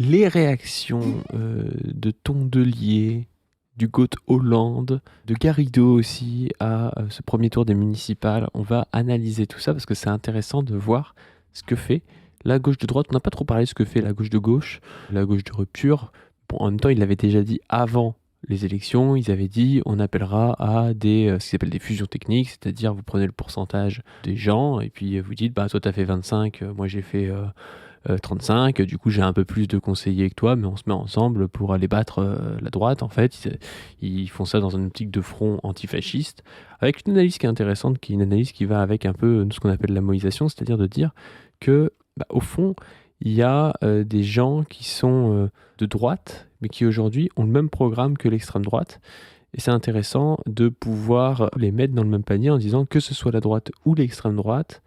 les réactions de Tondelier, d'Hugo Hollande, de Garrido aussi à ce premier tour des municipales. On va analyser tout ça parce que c'est intéressant de voir ce que fait la gauche de droite. On n'a pas trop parlé de ce que fait la gauche de gauche, la gauche de rupture. Bon, en même temps, il l'avait déjà dit avant les élections. Ils avaient dit on appellera à ce qu'ils appellent des fusions techniques, c'est-à-dire vous prenez le pourcentage des gens et puis vous dites bah toi t'as fait 25, moi j'ai fait 35, du coup j'ai un peu plus de conseillers que toi, mais on se met ensemble pour aller battre la droite. En fait, ils font ça dans une optique de front antifasciste, avec une analyse qui est intéressante, qui est une analyse qui va avec un peu ce qu'on appelle la moïsation, c'est-à-dire de dire que, au fond, il y a des gens qui sont de droite, mais qui aujourd'hui ont le même programme que l'extrême droite. Et c'est intéressant de pouvoir les mettre dans le même panier en disant que ce soit la droite ou l'extrême droite,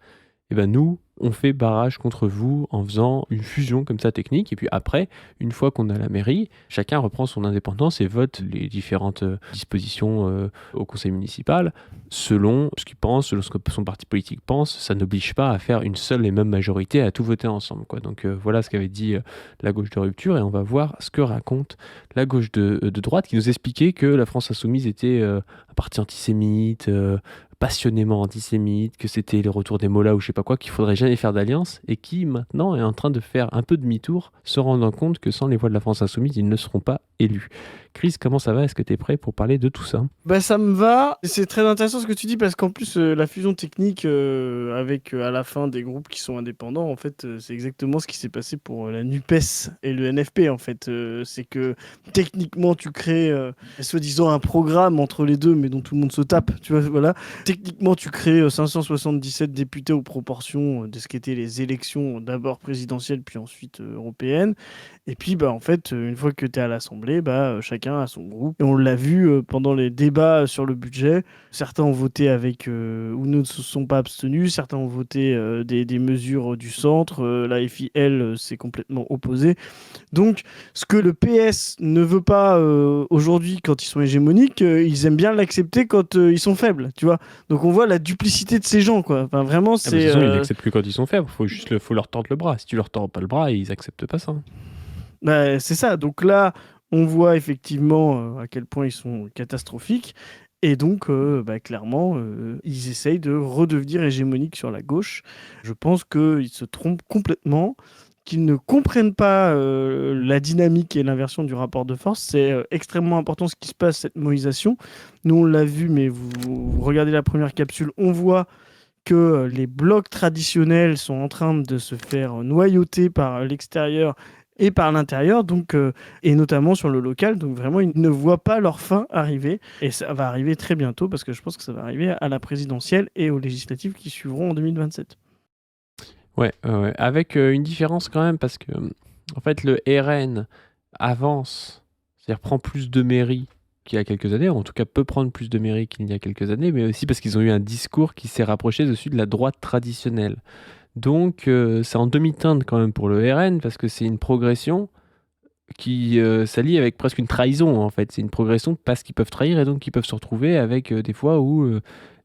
et ben nous, on fait barrage contre vous en faisant une fusion comme ça technique. Et puis après, une fois qu'on a la mairie, chacun reprend son indépendance et vote les différentes dispositions au conseil municipal selon ce qu'il pense, selon ce que son parti politique pense. Ça n'oblige pas à faire une seule et même majorité, à tout voter ensemble, quoi. Donc voilà ce qu'avait dit la gauche de rupture et on va voir ce que raconte la gauche de droite qui nous expliquait que la France insoumise était un parti antisémite, passionnément antisémite, que c'était le retour des mollahs ou je sais pas quoi, qu'il faudrait jamais faire d'alliance, et qui maintenant est en train de faire un peu demi-tour, se rendant compte que sans les voix de la France insoumise, ils ne seront pas élus. Chris, comment ça va? Est-ce que tu es prêt pour parler de tout ça? Bah ça me va, c'est très intéressant ce que tu dis parce qu'en plus la fusion technique avec à la fin des groupes qui sont indépendants, en fait c'est exactement ce qui s'est passé pour la NUPES et le NFP en fait. C'est que techniquement tu crées soi-disant un programme entre les deux mais dont tout le monde se tape, tu vois, voilà. Techniquement tu crées 577 députés aux proportions de ce qu'étaient les élections d'abord présidentielles puis ensuite européennes. Et puis, bah, en fait, une fois que tu es à l'Assemblée, chacun a son groupe. Et on l'a vu pendant les débats sur le budget. Certains ont voté avec ou ne se sont pas abstenus. Certains ont voté des mesures du centre. La FI, elle, s'est complètement opposée. Donc, ce que le PS ne veut pas aujourd'hui quand ils sont hégémoniques, ils aiment bien l'accepter quand ils sont faibles, tu vois. Donc, on voit la duplicité de ces gens, quoi. Enfin, vraiment, Ah bah, de c'est... toute façon, ils n'acceptent plus quand ils sont faibles. Faut leur tordre le bras. Si tu leur tords pas le bras, ils acceptent pas ça. Bah, c'est ça. Donc là, on voit effectivement à quel point ils sont catastrophiques. Et donc, clairement, ils essayent de redevenir hégémoniques sur la gauche. Je pense qu'ils se trompent complètement, qu'ils ne comprennent pas la dynamique et l'inversion du rapport de force. C'est extrêmement important ce qui se passe, cette moïsation. Nous, on l'a vu, mais vous regardez la première capsule, on voit que les blocs traditionnels sont en train de se faire noyauter par l'extérieur et par l'intérieur, donc, et notamment sur le local. Donc vraiment, ils ne voient pas leur fin arriver. Et ça va arriver très bientôt, parce que je pense que ça va arriver à la présidentielle et aux législatives qui suivront en 2027. Ouais, ouais. Avec une différence quand même, parce que en fait, le RN avance, c'est-à-dire prend plus de mairies qu'il y a quelques années, ou en tout cas peut prendre plus de mairies qu'il y a quelques années, mais aussi parce qu'ils ont eu un discours qui s'est rapproché dessus de la droite traditionnelle. Donc c'est en demi-teinte quand même pour le RN, parce que c'est une progression qui s'allie avec presque une trahison en fait. C'est une progression parce qu'ils peuvent trahir et donc ils peuvent se retrouver avec des fois où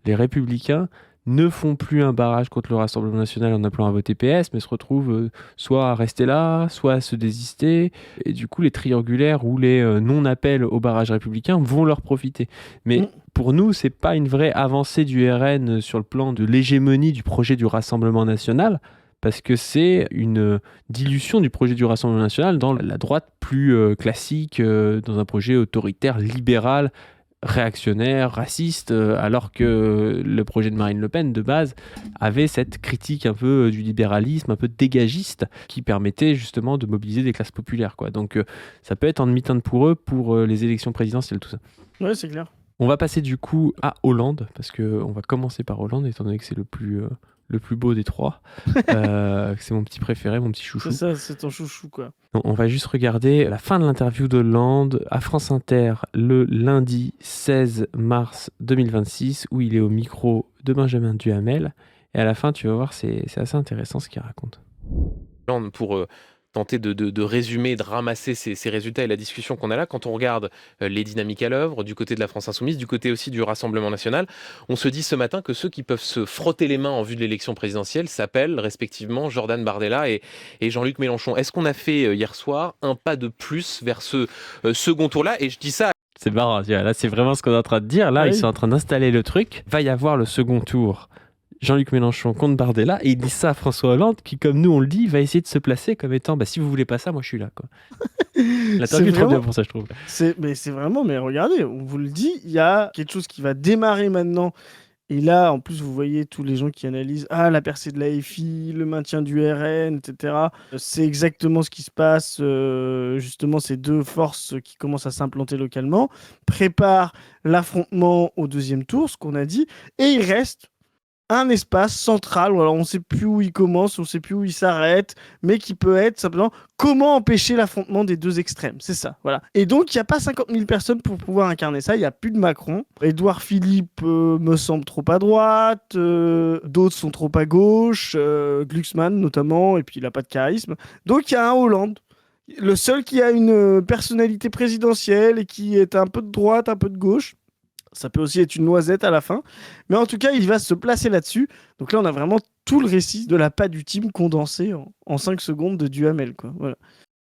les républicains ne font plus un barrage contre le Rassemblement national en appelant à voter PS, mais se retrouvent soit à rester là, soit à se désister. Et du coup, les triangulaires ou les non-appels au barrage républicain vont leur profiter. Mais Mm. pour nous, c'est pas une vraie avancée du RN sur le plan de l'hégémonie du projet du Rassemblement national, parce que c'est une dilution du projet du Rassemblement national dans la droite plus classique, dans un projet autoritaire, libéral, réactionnaire, raciste, alors que le projet de Marine Le Pen, de base, avait cette critique un peu du libéralisme, un peu dégagiste, qui permettait justement de mobiliser des classes populaires, quoi. Donc ça peut être en demi-teinte pour eux, pour les élections présidentielles, tout ça. Ouais, c'est clair. On va passer du coup à Hollande, parce qu'on va commencer par Hollande, étant donné que c'est le plus beau des trois. C'est mon petit préféré, mon petit C'est chouchou. ça, c'est ton chouchou, quoi. On va juste regarder la fin de l'interview d'Hollande à France Inter le lundi 16 mars 2026, où il est au micro de Benjamin Duhamel. Et à la fin, tu vas voir, c'est assez intéressant ce qu'il raconte. Pour tenter de résumer, de ramasser ces résultats et la discussion qu'on a là, quand on regarde les dynamiques à l'œuvre, du côté de la France Insoumise, du côté aussi du Rassemblement National, on se dit ce matin que ceux qui peuvent se frotter les mains en vue de l'élection présidentielle s'appellent respectivement Jordan Bardella et Jean-Luc Mélenchon. Est-ce qu'on a fait hier soir un pas de plus vers ce second tour-là? Et je dis ça... C'est marrant, là c'est vraiment ce qu'on est en train de dire. Là, Oui. ils sont en train d'installer le truc. Va y avoir le second tour. Jean-Luc Mélenchon contre Bardella, et il dit ça à François Hollande, qui, comme nous on le dit, va essayer de se placer comme étant si vous voulez pas ça, moi je suis là. L'interview est trop bien pour ça, je trouve. Mais c'est vraiment, mais regardez, on vous le dit, il y a quelque chose qui va démarrer maintenant. Et là, en plus, vous voyez tous les gens qui analysent la percée de la FI, le maintien du RN, etc. C'est exactement ce qui se passe. Justement, ces deux forces qui commencent à s'implanter localement préparent l'affrontement au deuxième tour, ce qu'on a dit. Et il reste un espace central, alors on ne sait plus où il commence, on ne sait plus où il s'arrête, mais qui peut être simplement comment empêcher l'affrontement des deux extrêmes. C'est ça, voilà. Et donc, il n'y a pas 50 000 personnes pour pouvoir incarner ça, il n'y a plus de Macron. Édouard Philippe me semble trop à droite, d'autres sont trop à gauche, Glucksmann notamment, et puis il n'a pas de charisme. Donc, il y a un Hollande. Le seul qui a une personnalité présidentielle et qui est un peu de droite, un peu de gauche. Ça peut aussi être une noisette à la fin. Mais en tout cas, il va se placer là-dessus. Donc là, on a vraiment tout le récit de la patte du team condensé en 5 secondes de Duhamel, quoi. Voilà.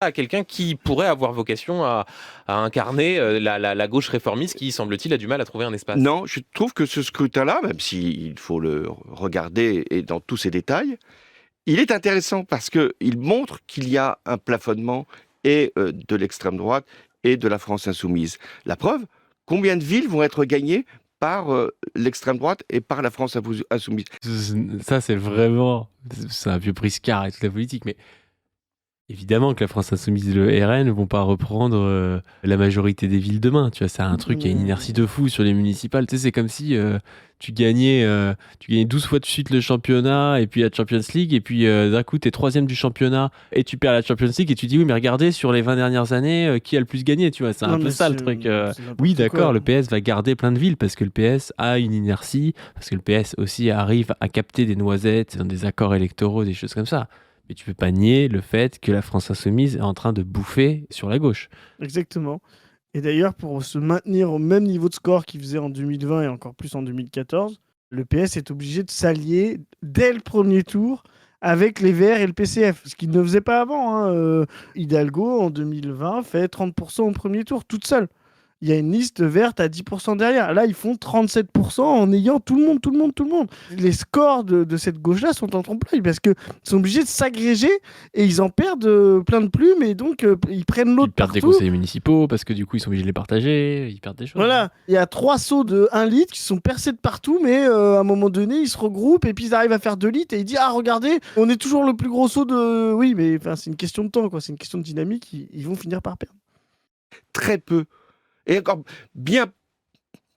À quelqu'un qui pourrait avoir vocation à incarner la gauche réformiste qui, semble-t-il, a du mal à trouver un espace. Non, je trouve que ce scrutin-là, même s'il faut le regarder et dans tous ses détails, il est intéressant parce qu'il montre qu'il y a un plafonnement et de l'extrême droite et de la France insoumise. La preuve, combien de villes vont être gagnées par l'extrême droite et par la France insoumise? Ça, c'est vraiment... C'est un vieux briscard et toute la politique, mais évidemment que la France insoumise et le RN ne vont pas reprendre la majorité des villes demain. Tu vois, c'est un truc, il y a une inertie de fou sur les municipales. Tu sais, c'est comme si tu gagnais 12 fois de suite le championnat et puis la Champions League, et puis d'un coup, tu es troisième du championnat et tu perds la Champions League et tu dis oui, mais regardez, sur les 20 dernières années, qui a le plus gagné, tu vois, c'est un peu ça le truc. Oui, d'accord, le PS va garder plein de villes parce que le PS a une inertie, parce que le PS aussi arrive à capter des noisettes dans des accords électoraux, des choses comme ça. Mais tu peux pas nier le fait que la France insoumise est en train de bouffer sur la gauche. Exactement. Et d'ailleurs, pour se maintenir au même niveau de score qu'il faisait en 2020 et encore plus en 2014, le PS est obligé de s'allier dès le premier tour avec les Verts et le PCF, ce qu'il ne faisait pas avant. Hidalgo, en 2020, fait 30% au premier tour, toute seule. Il y a une liste verte à 10% derrière. Là, ils font 37% en ayant tout le monde. Les scores de cette gauche-là sont en trompe-l'œil parce qu'ils sont obligés de s'agréger et ils en perdent plein de plumes et donc ils prennent l'autre Ils perdent partout. des conseillers municipaux parce que du coup, ils sont obligés de les partager. Ils perdent des choses. Voilà, il y a 3 seaux de 1 litre qui sont percés de partout, mais à un moment donné, ils se regroupent et puis ils arrivent à faire 2 litres et ils disent ah regardez, on est toujours le plus gros seau de... Oui, mais c'est une question de temps, quoi. C'est une question de dynamique, ils vont finir par perdre. Très peu. Et encore bien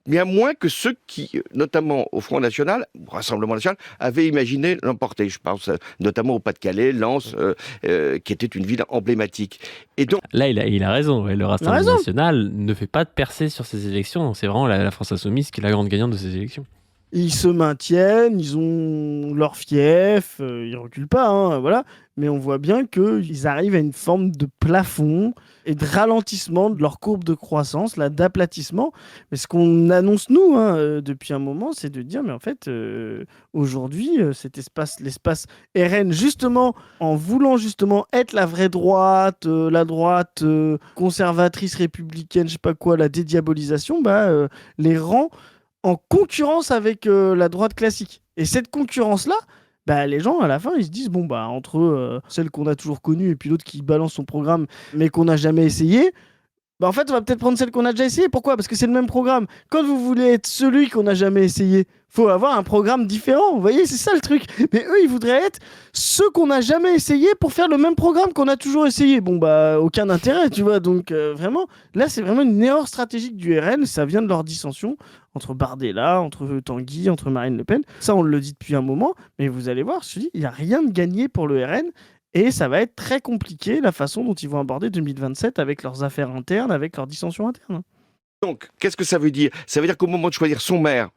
moins que ceux qui, notamment au Front National, au Rassemblement National, avaient imaginé l'emporter. Je pense notamment au Pas-de-Calais, Lens, qui était une ville emblématique. Et donc, là, il a raison. Ouais. Le Rassemblement National ne fait pas de percée sur ces élections. C'est vraiment la France insoumise qui est la grande gagnante de ces élections. Ils se maintiennent, ils ont leur fief, ils reculent pas, voilà. Mais on voit bien qu'ils arrivent à une forme de plafond et de ralentissement de leur courbe de croissance, là, d'aplatissement. Mais ce qu'on annonce, nous, depuis un moment, c'est de dire, mais en fait, aujourd'hui, l'espace RN, justement, en voulant justement être la vraie droite, la droite conservatrice, républicaine, je sais pas quoi, la dédiabolisation, les rend en concurrence avec la droite classique. Et cette concurrence-là, les gens, à la fin, ils se disent, entre celle qu'on a toujours connue et puis l'autre qui balance son programme, mais qu'on n'a jamais essayé, en fait, on va peut-être prendre celle qu'on a déjà essayé. Pourquoi? Parce que c'est le même programme. Quand vous voulez être celui qu'on n'a jamais essayé, faut avoir un programme différent. Vous voyez, c'est ça le truc. Mais eux, ils voudraient être ceux qu'on n'a jamais essayé pour faire le même programme qu'on a toujours essayé. Aucun intérêt, tu vois. Donc, vraiment, là, c'est vraiment une erreur stratégique du RN. Ça vient de leur dissension entre Bardella, entre Tanguy, entre Marine Le Pen. Ça, on le dit depuis un moment. Mais vous allez voir, je dis, il n'y a rien de gagné pour le RN. Et ça va être très compliqué la façon dont ils vont aborder 2027 avec leurs affaires internes, avec leurs dissensions internes. Donc, qu'est-ce que ça veut dire? Ça veut dire qu'au moment de choisir son maire,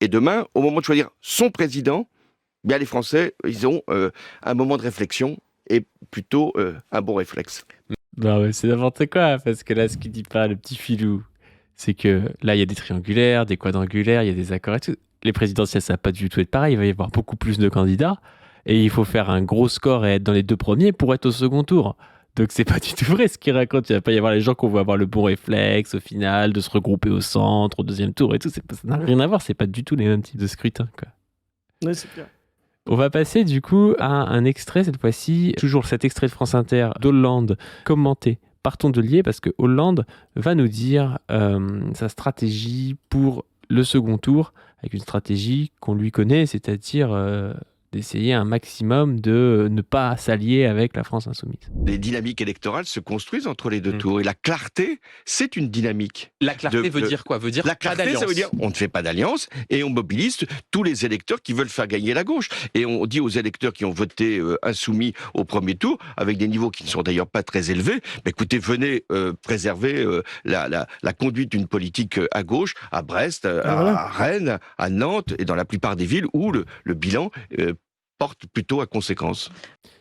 et demain, au moment de choisir son président, les Français, ils ont un moment de réflexion est plutôt un bon réflexe. Non, mais c'est n'importe quoi, parce que là, ce qu'il dit pas, le petit filou, c'est que là, il y a des triangulaires, des quadrangulaires, il y a des accords et tout. Les présidentielles, ça va pas du tout être pareil. Il va y avoir beaucoup plus de candidats et il faut faire un gros score et être dans les 2 premiers pour être au second tour. Donc, c'est pas du tout vrai ce qu'il raconte. Il va pas y avoir les gens qu'on va avoir le bon réflexe au final, de se regrouper au centre, au 2e tour et tout. Ça n'a rien à voir. C'est pas du tout les mêmes types de scrutins, quoi. Ouais, c'est clair. On va passer du coup à un extrait, cette fois-ci, toujours cet extrait de France Inter d'Hollande commenté par Tondelier, parce que Hollande va nous dire sa stratégie pour le second tour, avec une stratégie qu'on lui connaît, c'est-à-dire d'essayer un maximum de ne pas s'allier avec la France insoumise. Les dynamiques électorales se construisent entre les 2 tours. Et la clarté, c'est une dynamique. La clarté veut dire quoi? Veut dire La pas clarté, d'alliance. ça veut dire on ne fait pas d'alliance et on mobilise tous les électeurs qui veulent faire gagner la gauche. Et on dit aux électeurs qui ont voté insoumis au premier tour, avec des niveaux qui ne sont d'ailleurs pas très élevés, mais écoutez, venez préserver la conduite d'une politique à gauche, à Brest, à Rennes, à Nantes et dans la plupart des villes où le bilan porte plutôt à conséquence.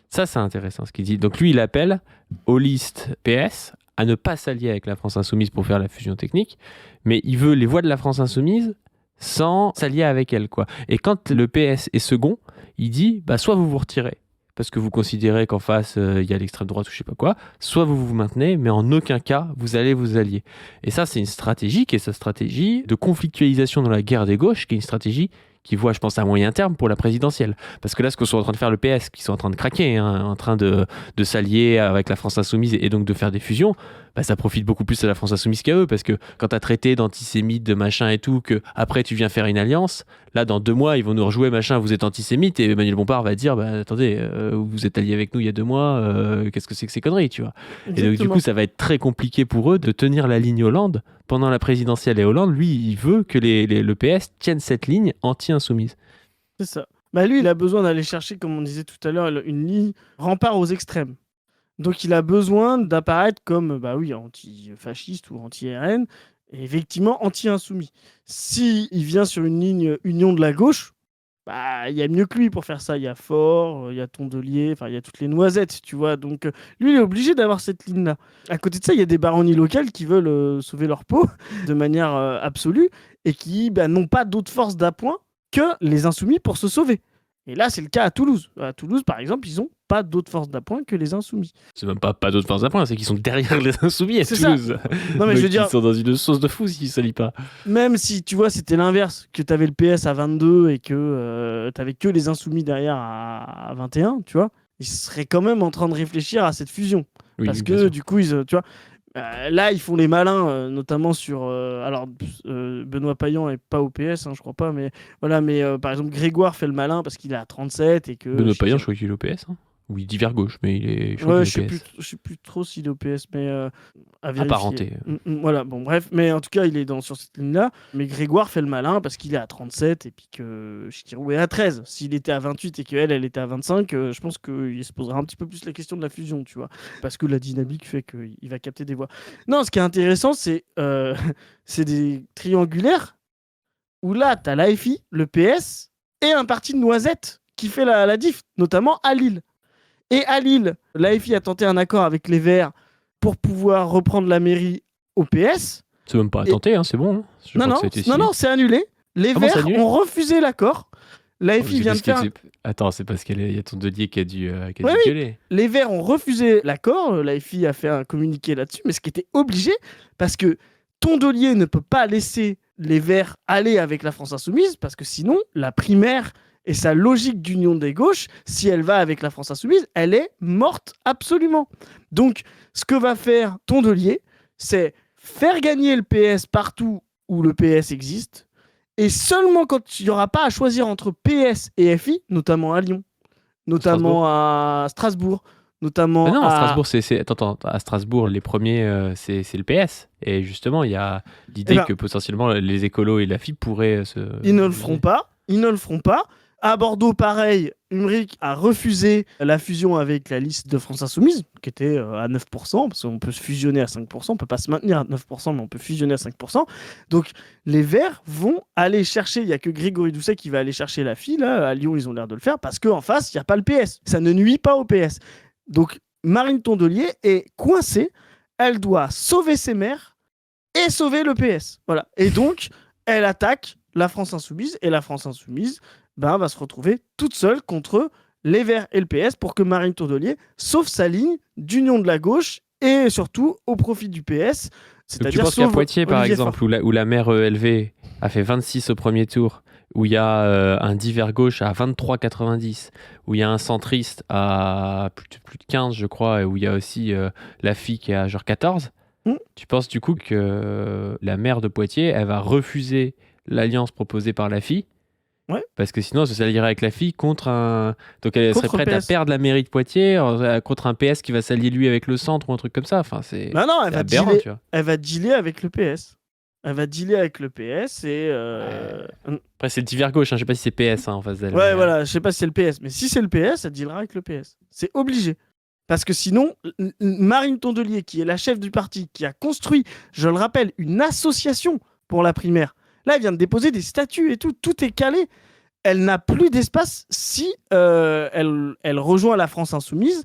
Ça, c'est intéressant ce qu'il dit. Donc lui, il appelle aux listes PS à ne pas s'allier avec la France insoumise pour faire la fusion technique, mais il veut les voix de la France insoumise sans s'allier avec elle, quoi. Et quand le PS est second, il dit soit vous vous retirez parce que vous considérez qu'en face il y a l'extrême droite ou je sais pas quoi, soit vous vous maintenez, mais en aucun cas vous allez vous allier. Et ça, c'est une stratégie qui est sa stratégie de conflictualisation dans la guerre des gauches, qui est une stratégie qui voit, je pense, à moyen terme pour la présidentielle. Parce que là, ce que sont en train de faire le PS, qui sont en train de craquer, en train de s'allier avec la France insoumise et donc de faire des fusions, ça profite beaucoup plus à la France insoumise qu'à eux, parce que quand tu as traité d'antisémite, de machin et tout, que après tu viens faire une alliance, là, dans 2 mois, ils vont nous rejouer, machin, vous êtes antisémite, et Emmanuel Bompard va dire, attendez, vous êtes alliés avec nous il y a 2 mois, qu'est-ce que c'est que ces conneries, tu vois. Exactement. Et donc, du coup, ça va être très compliqué pour eux de tenir la ligne Hollande pendant la présidentielle. Et Hollande, lui, il veut que le PS tienne cette ligne anti-insoumise. C'est ça. Lui, il a besoin d'aller chercher, comme on disait tout à l'heure, une ligne rempart aux extrêmes. Donc, il a besoin d'apparaître comme, anti-fasciste ou anti-RN, et effectivement anti-insoumis. S'il vient sur une ligne union de la gauche, il y a mieux que lui pour faire ça. Il y a Faure, il y a Tondelier, il y a toutes les noisettes, tu vois. Donc, lui, il est obligé d'avoir cette ligne-là. À côté de ça, il y a des baronnies locales qui veulent sauver leur peau de manière absolue et qui n'ont pas d'autre force d'appoint que les insoumis pour se sauver. Et là, c'est le cas à Toulouse. À Toulouse, par exemple, ils n'ont pas d'autre force d'appoint que les insoumis. C'est même pas d'autres forces d'appoint, c'est qu'ils sont derrière les insoumis à C'est Toulouse. Non, mais je veux dire, ils sont dans une sauce de fou s'ils ne s'allient pas. même si, tu vois, c'était l'inverse, que tu avais le PS à 22 et que tu n'avais que les insoumis derrière à 21, tu vois, ils seraient quand même en train de réfléchir à cette fusion. Oui, Parce bien que, sûr. du coup, tu vois, là, ils font les malins, notamment sur... Benoît Payan n'est pas au PS, je crois pas, mais voilà, par exemple, Grégoire fait le malin parce qu'il est à 37 et que... Benoît Payan, je crois qu'il est au PS. Oui, il dit vers gauche, mais il est. Je sais plus trop s'il est au PS, mais à vérifier. Apparenté. Voilà, bon, bref, mais en tout cas, il est sur cette ligne-là. Mais Grégoire fait le malin parce qu'il est à 37 et puis que Chikirou est à 13. S'il était à 28 et qu'elle était à 25, je pense qu'il se posera un petit peu plus la question de la fusion, tu vois, parce que la dynamique fait qu'il va capter des voix. Non, ce qui est intéressant, c'est des triangulaires où là, tu as l'AFI, le PS et un parti de Noisettes qui fait la diff, notamment à Lille. Et à Lille, l'AFI a tenté un accord avec les Verts pour pouvoir reprendre la mairie au PS. C'est même pas à tenter, c'est bon. Non, c'est annulé. Les Verts ont refusé l'accord. L'AFI vient de faire... Attends, c'est parce qu'il y a Tondelier qui a dû gueuler. Les Verts ont refusé l'accord. L'AFI a fait un communiqué là-dessus, mais ce qui était obligé, parce que Tondelier ne peut pas laisser les Verts aller avec la France insoumise, parce que sinon, la primaire... et sa logique d'union des gauches, si elle va avec la France insoumise, elle est morte absolument. Donc, ce que va faire Tondelier, c'est faire gagner le PS partout où le PS existe, et seulement quand il n'y aura pas à choisir entre PS et FI, notamment à Lyon, notamment à Strasbourg, notamment à Strasbourg, Attends, à Strasbourg, les premiers, c'est le PS. Et justement, il y a l'idée que potentiellement les écolos et la FI pourraient se... Ils ne le feront pas. À Bordeaux, pareil, Umric a refusé la fusion avec la liste de France Insoumise, qui était à 9%, parce qu'on peut se fusionner à 5%, on ne peut pas se maintenir à 9%, mais on peut fusionner à 5%. Donc, les Verts vont aller chercher, il n'y a que Grégory Doucet qui va aller chercher la fille, là, à Lyon, ils ont l'air de le faire, parce qu'en face, il n'y a pas le PS. Ça ne nuit pas au PS. Donc, Marine Tondelier est coincée. Elle doit sauver ses maires et sauver le PS. Voilà. Et donc, elle attaque la France Insoumise. Et la France Insoumise va se retrouver toute seule contre les Verts et le PS pour que Marine Tondelier sauve sa ligne d'union de la gauche et surtout au profit du PS. Donc tu C'est-à-dire penses qu'à sauve Poitiers, par Olivier exemple, où la maire ELV a fait 26 au premier tour, où il y a un divers gauche à 23,90, où il y a un centriste à plus de 15, je crois, et où il y a aussi la fille qui est à genre 14, tu penses du coup que la maire de Poitiers, elle va refuser l'alliance proposée par la fille? Ouais. Parce que sinon, elle se s'allierait avec la fille contre un. Donc elle serait Contre prête à PS. perdre la mairie de Poitiers contre un PS qui va s'allier lui avec le centre ou un truc comme ça. Enfin, c'est Bah non, c'est aberrant, tu vois. elle va dealer avec le PS. Elle va dealer avec le PS et... Après, c'est le divers gauche, hein. Je sais pas si c'est PS en face d'elle. Ouais, mais, voilà, je sais pas si c'est le PS, mais si c'est le PS, elle dealera avec le PS. C'est obligé. Parce que sinon, Marine Tondelier, qui est la chef du parti, qui a construit, je le rappelle, une association pour la primaire, là, elle vient de déposer des statuts et tout est calé. Elle n'a plus d'espace si elle rejoint la France Insoumise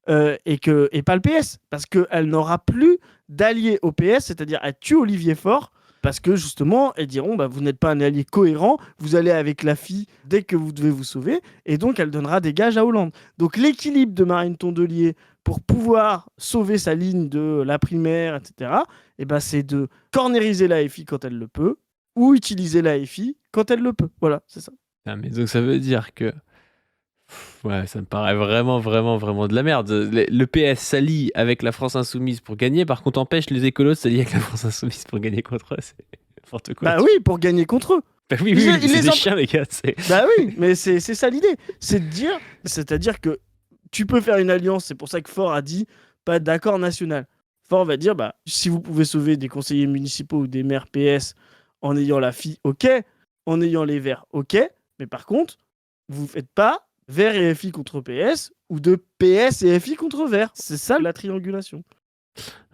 et pas le PS. Parce qu'elle n'aura plus d'alliés au PS, c'est-à-dire elle tue Olivier Faure, parce que justement, elles diront vous n'êtes pas un allié cohérent, vous allez avec la fille dès que vous devez vous sauver, et donc elle donnera des gages à Hollande. Donc l'équilibre de Marine Tondelier pour pouvoir sauver sa ligne de la primaire, etc., c'est de cornériser la FI quand elle le peut, ou utiliser la FI quand elle le peut. Voilà, c'est ça. Ah, mais donc ça veut dire que. Ouais, ça me paraît vraiment, vraiment, vraiment de la merde. Le PS s'allie avec la France Insoumise pour gagner, par contre empêche les écolos de s'allier avec la France Insoumise pour gagner contre eux. C'est n'importe quoi. Bah oui, pour gagner contre eux. Bah oui, Ils c'est les des ont- chiens, les gars. Bah oui, mais c'est ça l'idée. C'est de dire, c'est-à-dire que tu peux faire une alliance, c'est pour ça que Faure a dit pas d'accord national. Faure va dire, si vous pouvez sauver des conseillers municipaux ou des maires PS en ayant la fille, ok, en ayant les Verts, ok, mais par contre, vous faites pas Verts et FI contre PS ou de PS et FI contre Verts. C'est ça la triangulation.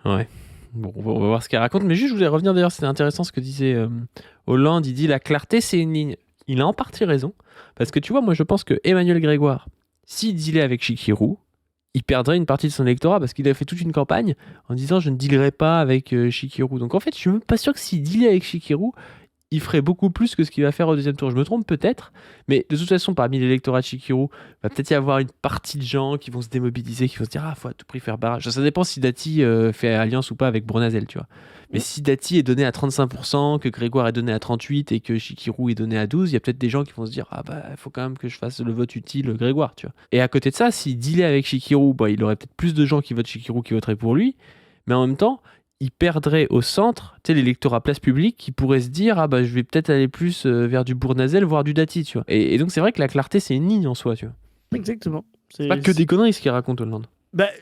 Ouais. Bon, on va voir ce qu'elle raconte. Mais juste, je voulais revenir d'ailleurs, c'était intéressant ce que disait Hollande. Il dit la clarté, c'est une ligne. Il a en partie raison. Parce que tu vois, moi, je pense que Emmanuel Grégoire, s'il dealait avec Chikirou, il perdrait une partie de son électorat parce qu'il a fait toute une campagne en disant je ne dealerai pas avec Chikirou. Donc en fait, je suis même pas sûr que s'il dealait avec Chikirou, il ferait beaucoup plus que ce qu'il va faire au deuxième tour. Je me trompe peut-être, mais de toute façon, parmi l'électorat de Chikirou, va peut-être y avoir une partie de gens qui vont se démobiliser, qui vont se dire faut à tout prix faire barrage. Ça dépend si Dati fait alliance ou pas avec Bournazel, tu vois. Mais si Dati est donné à 35%, que Grégoire est donné à 38% et que Chikirou est donné à 12%, il y a peut-être des gens qui vont se dire il faut quand même que je fasse le vote utile Grégoire, tu vois. Et à côté de ça, s'il dealait avec Chikirou, il aurait peut-être plus de gens qui votent Chikirou qui voteraient pour lui, mais en même temps, il perdrait au centre, tu sais, l'électorat place publique qui pourrait se dire je vais peut-être aller plus vers du Bournazel, voire du Dati, tu vois. Et donc c'est vrai que la clarté, c'est une ligne en soi, tu vois. Exactement. C'est pas que des conneries ce qu'il raconte Hollande.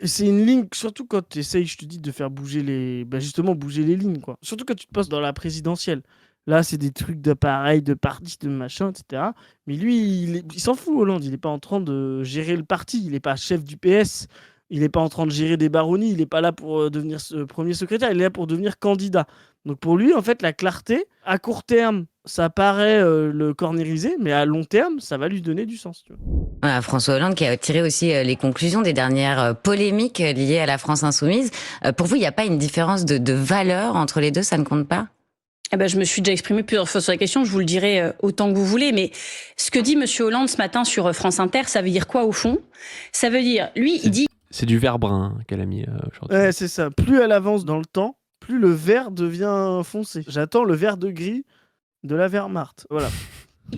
C'est une ligne, surtout quand tu essayes, je te dis, de faire bouger bouger les lignes, quoi. Surtout quand tu te passes dans la présidentielle. Là, c'est des trucs d'appareil, de parti, de machin, etc. Mais lui, il s'en fout, Hollande. Il n'est pas en train de gérer le parti. Il n'est pas chef du PS. Il n'est pas en train de gérer des baronnies. Il n'est pas là pour devenir premier secrétaire. Il est là pour devenir candidat. Donc pour lui, en fait, la clarté, à court terme, ça paraît le cornériser, mais à long terme, ça va lui donner du sens. Tu vois. Voilà, François Hollande qui a tiré aussi les conclusions des dernières polémiques liées à la France Insoumise. Pour vous, il n'y a pas une différence de valeur entre les deux, ça ne compte pas ? Je me suis déjà exprimé plusieurs fois sur la question, je vous le dirai autant que vous voulez, mais ce que dit M. Hollande ce matin sur France Inter, ça veut dire quoi au fond ? Ça veut dire, lui, il dit... C'est du vert brun qu'elle a mis aujourd'hui. Ouais, c'est ça. Plus elle avance dans le temps, plus le vert devient foncé. J'attends le vert de gris de la Wehrmacht. Voilà.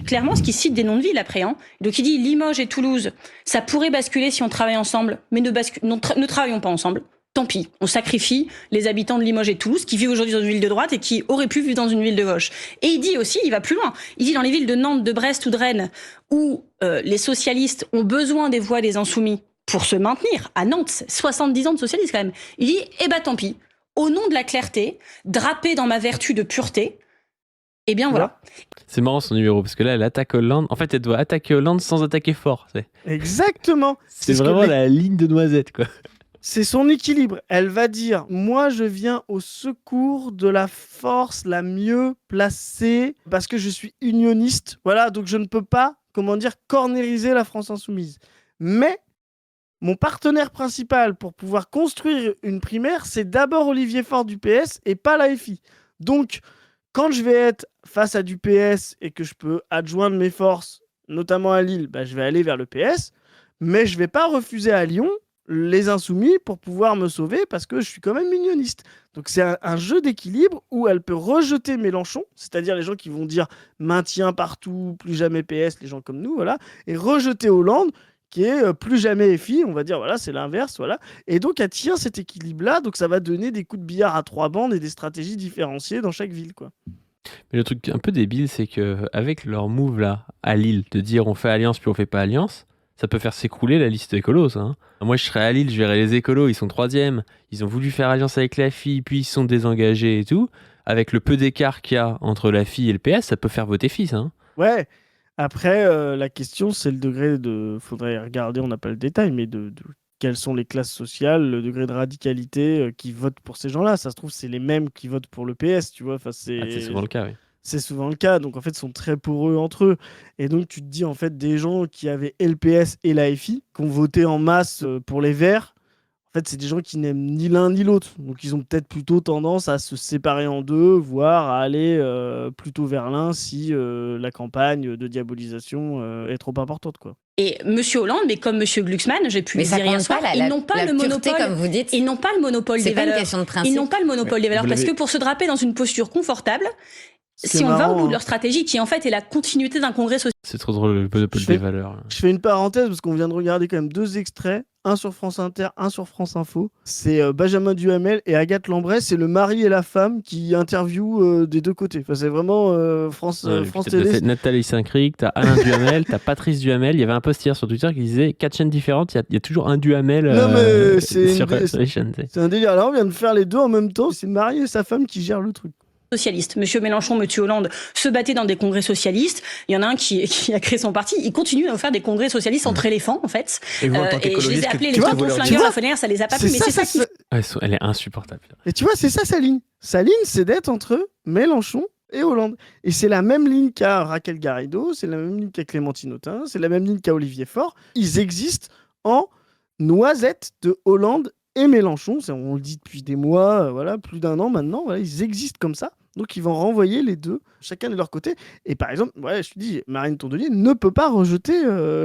Clairement, ce qui cite des noms de villes après. Donc il dit Limoges et Toulouse, ça pourrait basculer si on travaille ensemble, mais ne travaillons pas ensemble. Tant pis, on sacrifie les habitants de Limoges et Toulouse qui vivent aujourd'hui dans une ville de droite et qui auraient pu vivre dans une ville de gauche. Et il dit aussi, il va plus loin, il dit dans les villes de Nantes, de Brest ou de Rennes, où les socialistes ont besoin des voix des insoumis pour se maintenir, à Nantes, 70 ans de socialisme quand même, il dit, tant pis, au nom de la clarté, drapé dans ma vertu de pureté, voilà. C'est marrant son numéro, parce que là, elle attaque Hollande. En fait, elle doit attaquer Hollande sans attaquer fort. Exactement. C'est vraiment la ligne de noisette, quoi. C'est son équilibre. Elle va dire, moi je viens au secours de la force la mieux placée parce que je suis unioniste. Voilà, donc je ne peux pas, cornériser la France Insoumise. Mais mon partenaire principal pour pouvoir construire une primaire, c'est d'abord Olivier Faure du PS et pas la FI. Donc, quand je vais être face à du PS et que je peux adjoindre mes forces, notamment à Lille, je vais aller vers le PS, mais je vais pas refuser à Lyon les insoumis pour pouvoir me sauver parce que je suis quand même unioniste. Donc c'est un jeu d'équilibre où elle peut rejeter Mélenchon, c'est-à-dire les gens qui vont dire maintien partout, plus jamais PS, les gens comme nous, voilà, et rejeter Hollande qui est plus jamais FI, on va dire, voilà, c'est l'inverse, voilà. Et donc elle tient cet équilibre-là, donc ça va donner des coups de billard à 3 bandes et des stratégies différenciées dans chaque ville, quoi. Mais le truc un peu débile, c'est que avec leur move là, à Lille, de dire on fait alliance puis on fait pas alliance, ça peut faire s'écrouler la liste écolo, ça. Hein. Moi, je serais à Lille, je verrais les écolos, ils sont 3e, ils ont voulu faire alliance avec la FI, puis ils sont désengagés et tout. Avec le peu d'écart qu'il y a entre la FI et le PS, ça peut faire voter FI, ça. Hein. Ouais. Après, la question, c'est le degré de... Faudrait regarder, on n'a pas le détail, mais de quelles sont les classes sociales, le degré de radicalité qui votent pour ces gens-là. Ça se trouve, c'est les mêmes qui votent pour le PS, tu vois. Enfin, c'est souvent le cas, oui. C'est souvent le cas, donc en fait, ils sont très poreux entre eux. Et donc, tu te dis, en fait, des gens qui avaient LPS et la FI, qui ont voté en masse pour les Verts, en fait, c'est des gens qui n'aiment ni l'un ni l'autre. Donc, ils ont peut-être plutôt tendance à se séparer en deux, voire à aller plutôt vers l'un si la campagne de diabolisation est trop importante, quoi. Et Monsieur Hollande, mais comme Monsieur Glucksmann, j'ai pu Mais le ça dire hier compte soir, pas, ils n'ont pas la le pureté, monopole. comme vous dites. Ils n'ont pas le monopole C'est des pas une valeurs. question de principe. Ils n'ont pas le monopole des valeurs vous parce l'avez- que pour se draper dans une posture confortable, C'est si on va marrant, au bout de hein. leur stratégie, qui en fait est la continuité d'un congrès social. C'est trop drôle, le monopole Je fais- des valeurs. Je fais une parenthèse parce qu'on vient de regarder quand même 2 extraits, un sur France Inter, un sur France Info. C'est Benjamin Duhamel et Agathe Lambray, c'est le mari et la femme qui interviewent des deux côtés. Enfin, c'est vraiment France Télé. Nathalie Saint-Cric, t'as Alain Duhamel, t'as Patrice Duhamel. Il y avait un post hier sur Twitter qui disait 4 chaînes différentes, il y a toujours un Duhamel Non, mais c'est sur une- les chaînes. Tu sais. C'est un délire. Là, on vient de faire les deux en même temps. C'est le mari et sa femme qui gèrent le truc. Socialiste. Monsieur Mélenchon, Monsieur Hollande se battaient dans des congrès socialistes. Il y en a un qui a créé son parti. Il continue à faire des congrès socialistes entre éléphants, en fait. Et vous, en tant Et je les qu'écologiste, ai appelés les qu'est-ce que vous tontons leur dites flingueurs à Fournière, ça les a pas plu, mais c'est ça qui Elle est insupportable. Et tu vois, c'est ça sa ligne. Sa ligne, c'est d'être entre Mélenchon et Hollande. Et c'est la même ligne qu'a Raquel Garrido, c'est la même ligne qu'a Clémentine Autain, c'est la même ligne qu'a Olivier Faure. Ils existent en noisette de Hollande et Mélenchon. On le dit depuis des mois, voilà, plus d'1 an maintenant. Voilà, ils existent comme ça. Donc ils vont renvoyer les deux, chacun de leur côté. Et par exemple, ouais, je te dis, Marine Tondelier ne peut pas rejeter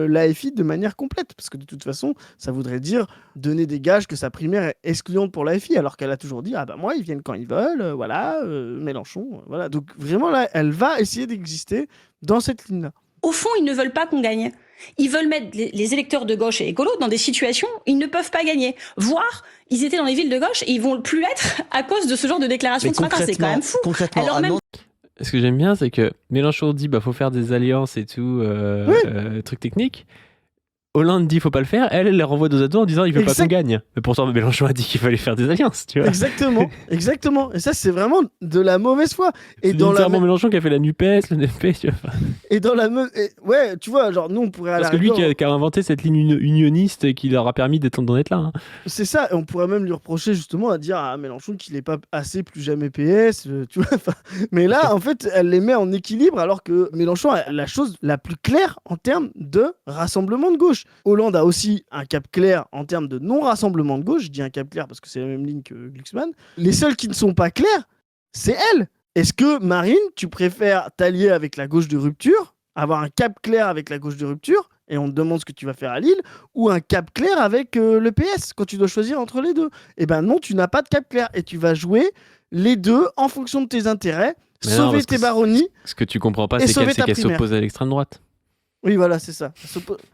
l'AFI de manière complète. Parce que de toute façon, ça voudrait dire donner des gages que sa primaire est excluante pour l'AFI. Alors qu'elle a toujours dit, ah bah moi, ils viennent quand ils veulent, voilà, Mélenchon, voilà. Donc vraiment là, elle va essayer d'exister dans cette ligne-là. Au fond, ils ne veulent pas qu'on gagne. Ils veulent mettre les électeurs de gauche et écolos dans des situations où ils ne peuvent pas gagner. Voire, ils étaient dans les villes de gauche et ils vont plus l'être à cause de ce genre de déclaration de ce matin. C'est quand même fou. Concrètement, Alors même Ce que j'aime bien, c'est que Mélenchon dit faut faire des alliances et tout, trucs techniques. Hollande dit faut pas le faire, elle les renvoie dos à dos en disant il veut pas qu'on gagne. Mais pourtant Mélenchon a dit qu'il fallait faire des alliances, tu vois. Exactement, exactement. Et ça, c'est vraiment de la mauvaise foi. Et C'est dans la Mélenchon qui a fait la NUPES, le NFP, tu vois. et dans la ouais, tu vois, genre nous on pourrait aller. Parce que lui qui a inventé cette ligne unioniste et qui leur a permis d'en être là. Hein. C'est ça, et on pourrait même lui reprocher justement à dire à Mélenchon qu'il n'est pas assez plus jamais PS, tu vois. Mais là, en fait, elle les met en équilibre alors que Mélenchon a la chose la plus claire en termes de rassemblement de gauche. Hollande a aussi un cap clair en termes de non-rassemblement de gauche. Je dis un cap clair parce que c'est la même ligne que Glucksmann. Les seuls qui ne sont pas clairs, c'est elle. Est-ce que, Marine, tu préfères t'allier avec la gauche de rupture, avoir un cap clair avec la gauche de rupture, et on te demande ce que tu vas faire à Lille, ou un cap clair avec le PS, quand tu dois choisir entre les deux? Eh ben non, tu n'as pas de cap clair, et tu vas jouer les deux en fonction de tes intérêts, Mais non, sauver parce tes que baronnies. Ce que tu comprends pas, Et c'est sauver ta qu'elle primaire. s'oppose à l'extrême droite. Oui, voilà, c'est ça.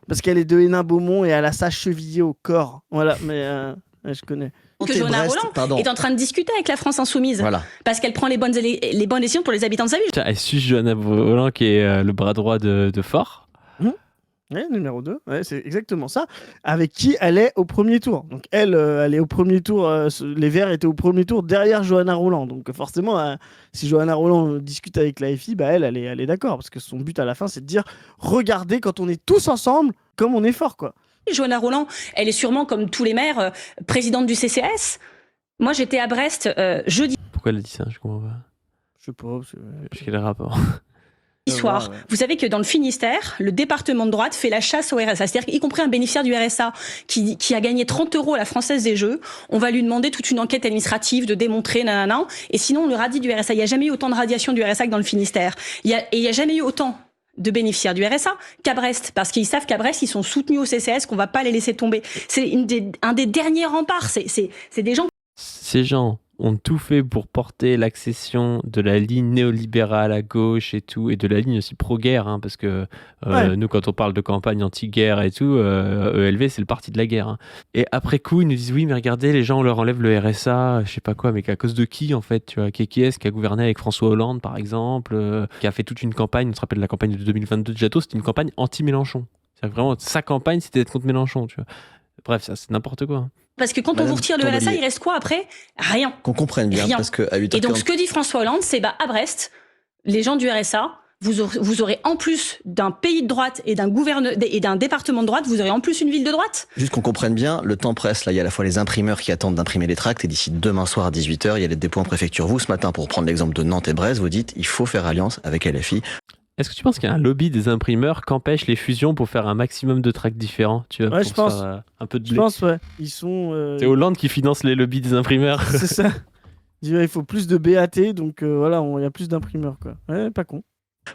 Parce qu'elle est de Hénin-Beaumont et elle a sa chevillée au corps. Voilà, mais je connais. que Johanna Rolland est en train de discuter avec la France Insoumise. Voilà. Parce qu'elle prend les bonnes décisions pour les habitants de sa ville. Tiens, elle suce Johanna Rolland qui est le bras droit de Faure. Ouais, numéro 2, ouais, c'est exactement ça. Avec qui elle est au premier tour. Donc elle est au premier tour, les Verts étaient au premier tour derrière Johanna Rolland. Donc forcément, si Johanna Rolland discute avec la FI, bah elle est d'accord. Parce que son but à la fin, c'est de dire, regardez, quand on est tous ensemble, comme on est fort, quoi. Johanna Rolland, elle est sûrement, comme tous les maires, présidente du CCAS. Moi, j'étais à Brest jeudi. Pourquoi elle a dit ça? Je comprends pas. Je sais pas. Quel rapport? Soir. Ouais. Vous savez que dans le Finistère, le département de droite fait la chasse au RSA. C'est-à-dire qu'y compris un bénéficiaire du RSA qui a gagné 30 € à la Française des Jeux, on va lui demander toute une enquête administrative de démontrer, nanana, et sinon on le radie du RSA. Il n'y a jamais eu autant de radiation du RSA que dans le Finistère. Il n'y a jamais eu autant de bénéficiaires du RSA qu'à Brest, parce qu'ils savent qu'à Brest, ils sont soutenus au CCS, qu'on va pas les laisser tomber. C'est un des derniers remparts. C'est des gens... Ces gens ont tout fait pour porter l'accession de la ligne néolibérale à gauche et tout, et de la ligne aussi pro-guerre, hein, parce que nous, quand on parle de campagne anti-guerre et tout, ELV, c'est le parti de la guerre. Hein. Et après coup, ils nous disent, oui, mais regardez, les gens, on leur enlève le RSA, je sais pas quoi, mais à cause de qui, en fait, tu vois, qui est-ce qui a gouverné avec François Hollande, par exemple, qui a fait toute une campagne, on se rappelle la campagne de 2022 de Jadot, c'était une campagne anti-Mélenchon. C'est-à-dire vraiment, sa campagne, c'était d'être contre Mélenchon, tu vois. Bref, ça, c'est n'importe quoi. Parce que quand on vous retire le RSA, il reste quoi après ? Rien. Qu'on comprenne bien, Rien. parce qu'à 8h40... Et donc, ce que dit François Hollande, c'est à Brest, les gens du RSA, vous aurez en plus d'un pays de droite et d'un département de droite, vous aurez en plus une ville de droite. Juste qu'on comprenne bien, le temps presse. Là, il y a à la fois les imprimeurs qui attendent d'imprimer les tracts, et d'ici demain soir à 18h, il y a les dépôts en préfecture. Vous, ce matin, pour prendre l'exemple de Nantes et Brest, vous dites il faut faire alliance avec LFI. Est-ce que tu penses qu'il y a un lobby des imprimeurs qui empêche les fusions pour faire un maximum de tracts différents, tu vois, Ouais, pour je pense. faire un peu de Je blé. pense, ouais. Ils sont. C'est Hollande qui finance les lobbies des imprimeurs. C'est ça. Il faut plus de BAT, donc voilà, il y a plus d'imprimeurs, quoi. Ouais, pas con.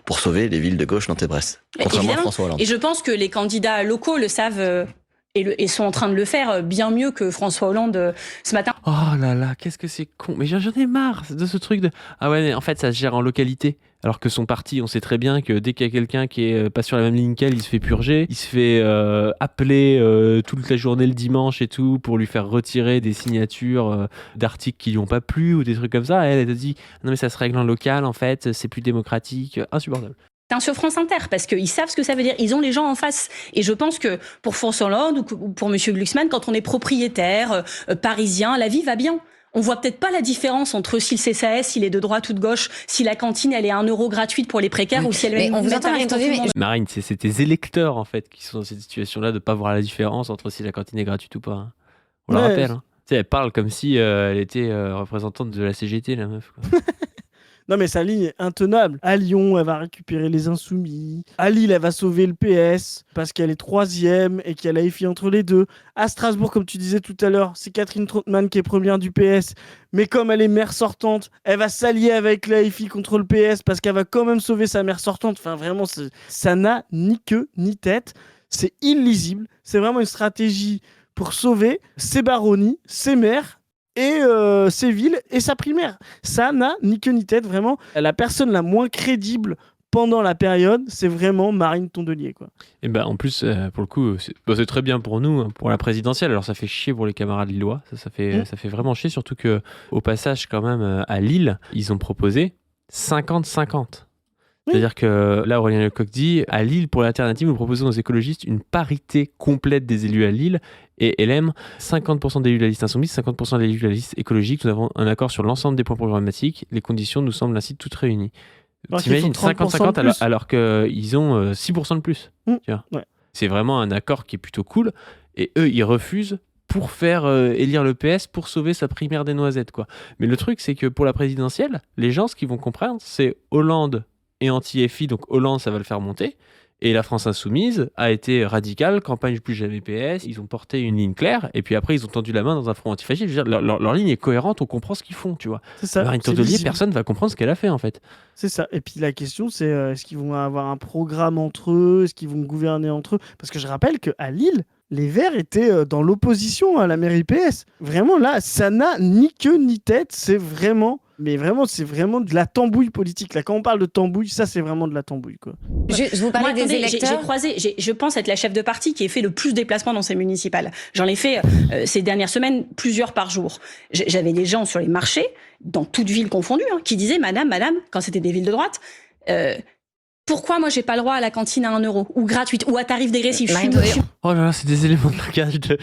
Pour sauver les villes de gauche, Nantes et Brest. Contrairement à Évidemment. François Hollande. Et je pense que les candidats locaux le savent et sont en train de le faire bien mieux que François Hollande ce matin. Oh là là, qu'est-ce que c'est con. Mais j'en ai marre de ce truc de... Ah ouais, mais en fait, ça se gère en localité. Alors que son parti, on sait très bien que dès qu'il y a quelqu'un qui est pas sur la même ligne qu'elle, il se fait purger. Il se fait appeler toute la journée le dimanche et tout pour lui faire retirer des signatures d'articles qui lui ont pas plu ou des trucs comme ça. Elle a dit, non mais ça se règle en local, en fait, c'est plus démocratique. Insupportable. Sur France Inter, parce qu'ils savent ce que ça veut dire. Ils ont les gens en face. Et je pense que pour François Hollande ou pour Monsieur Glucksmann, quand on est propriétaire, parisien, la vie va bien. On voit peut-être pas la différence entre si le CCAS, il est de droite ou de gauche, si la cantine, elle est 1 € gratuite pour les précaires ou si elle est Mais on vous entend, Marine Tondelier, mais Marine, c'est tes électeurs, en fait, qui sont dans cette situation-là de pas voir la différence entre si la cantine est gratuite ou pas. Hein. On le Ouais. rappelle. Hein. Tu sais, elle parle comme si elle était représentante de la CGT, la meuf. Quoi. Non, mais sa ligne est intenable. À Lyon, elle va récupérer les Insoumis. À Lille, elle va sauver le PS parce qu'elle est 3e et qu'elle a FI entre les deux. À Strasbourg, comme tu disais tout à l'heure, c'est Catherine Trautmann qui est première du PS. Mais comme elle est maire sortante, elle va s'allier avec la FI contre le PS parce qu'elle va quand même sauver sa maire sortante. Enfin, vraiment, ça n'a ni queue ni tête. C'est illisible. C'est vraiment une stratégie pour sauver ses baronnies, ses maires et ses villes et sa primaire. Ça n'a ni queue ni tête, vraiment. La personne la moins crédible pendant la période, c'est vraiment Marine Tondelier, quoi. Et ben en plus, pour le coup, c'est très bien pour nous, hein, pour la présidentielle. Alors ça fait chier pour les camarades lillois, ça fait vraiment chier, surtout que au passage quand même à Lille, ils ont proposé 50-50. Oui. C'est-à-dire que là, Aurélien Lecoq dit, à Lille, pour l'alternative, nous proposons aux écologistes une parité complète des élus à Lille et LM, 50% d'élus de la liste insoumise, 50% d'élus de la liste écologique. Nous avons un accord sur l'ensemble des points programmatiques. Les conditions nous semblent ainsi toutes réunies. Alors qu'il T'imagines faut 30% 50-50 de plus. alors qu'ils ont 6% de plus. Tu vois. Ouais. C'est vraiment un accord qui est plutôt cool. Et eux, ils refusent pour faire élire le PS pour sauver sa primaire des noisettes, quoi. Mais le truc, c'est que pour la présidentielle, les gens, ce qu'ils vont comprendre, c'est Hollande et anti-FI, donc Hollande, ça va le faire monter. Et la France Insoumise a été radicale, campagne plus jamais PS, ils ont porté une ligne claire, et puis après, ils ont tendu la main dans un front antifasciste. Je veux dire, leur ligne est cohérente, on comprend ce qu'ils font, tu vois. C'est ça. Marine c'est Tondelier, lisible. personne ne va comprendre ce qu'elle a fait, en fait. C'est ça. Et puis la question, c'est est-ce qu'ils vont avoir un programme entre eux? Est-ce qu'ils vont gouverner entre eux? Parce que je rappelle qu'à Lille, les Verts étaient dans l'opposition à la mairie PS. Vraiment, là, ça n'a ni queue ni tête. C'est vraiment de la tambouille politique. Là, quand on parle de tambouille, ça, c'est vraiment de la tambouille, quoi. je vous parlais Moi, des attendez, électeurs. j'ai croisé, je pense être la chef de parti qui ait fait le plus de déplacements dans ces municipales. J'en ai fait ces dernières semaines plusieurs par jour. J'avais des gens sur les marchés, dans toutes villes confondues, hein, qui disaient madame, quand c'était des villes de droite, pourquoi moi j'ai pas le droit à la cantine à 1 € ou gratuite ou à tarif dégressif? Marine Tondelier, Oh là là, c'est des éléments de langage de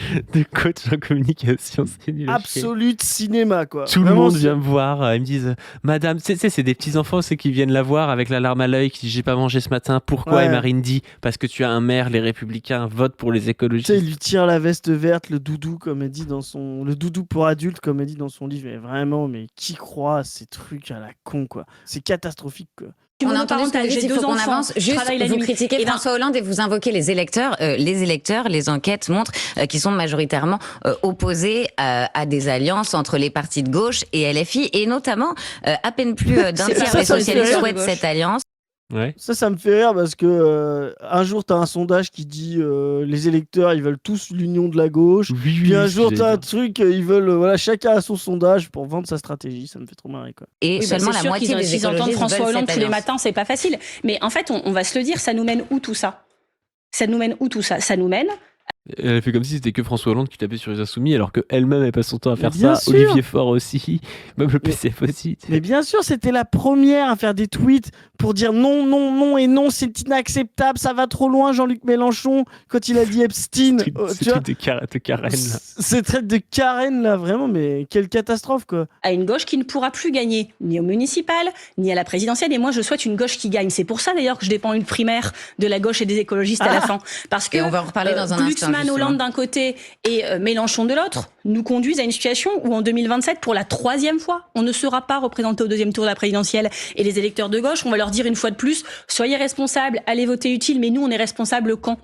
coach en communication. C'est nul à chier. Absolute cinéma, quoi. Tout le Vraiment, monde c'est- vient me voir, ils me disent Madame, tu sais, c'est des petits enfants c'est qui viennent la voir avec la larme à l'œil, qui disent j'ai pas mangé ce matin, pourquoi? Ouais. Et Marine dit parce que tu as un maire, les républicains votent pour les Tu écologistes. sais, il lui tire la veste verte, le doudou, comme elle dit le doudou pour adultes, comme elle dit dans son livre. Mais vraiment, mais qui croit à ces trucs à la con, quoi. C'est catastrophique, quoi. On a entendu ce que vous monoparentale, dites, j'ai il faut 2 qu'on enfants, avance. je Juste, travaille la vous nuit. critiquez Eh ben, François Hollande et vous invoquez les électeurs. Les enquêtes montrent qu'ils sont majoritairement opposés à des alliances entre les partis de gauche et LFI. Et notamment, à peine plus d'un C'est tiers ça, des ça me fait socialistes rire. souhaitent cette alliance. Ouais. Ça me fait rire parce que un jour, t'as un sondage qui dit les électeurs, ils veulent tous l'union de la gauche. Oui, Puis un oui, jour, c'est- t'as un truc, ils veulent, voilà, chacun a son sondage pour vendre sa stratégie. Ça me fait trop marrer, quoi. Et Oui, seulement c'est la sûr moitié des s'ils entendent écologistes François veulent Hollande cette tous les alliance. matins, c'est pas facile. Mais en fait, on va se le dire, ça nous mène où tout ça? Ça nous mène où tout ça? Ça nous mène Elle a fait comme si c'était que François Hollande qui tapait sur les Insoumis, alors qu'elle-même elle passe son temps à faire bien ça. sûr. Olivier Faure aussi, même le PCF aussi. Mais bien sûr, c'était la première à faire des tweets pour dire non, non, non et non, c'est inacceptable, ça va trop loin, Jean-Luc Mélenchon, quand il a dit Epstein. Ce tu vois, truc de Karen, là. ces traites de Karen, là, vraiment, mais quelle catastrophe, quoi. à une gauche qui ne pourra plus gagner ni au municipal, ni à la présidentielle. Et moi, je souhaite une gauche qui gagne. C'est pour ça, d'ailleurs, que je dépends une primaire de la gauche et des écologistes à la fin. Parce que Et on va en reparler dans un instant, Glucksmann, justement. Hollande d'un côté et Mélenchon de l'autre nous conduisent à une situation où, en 2027, pour la 3e fois, on ne sera pas représenté au 2e tour de la présidentielle. Et les électeurs de gauche, on va leur dire une fois de plus, soyez responsables, allez voter utile, mais nous, on est responsables quand?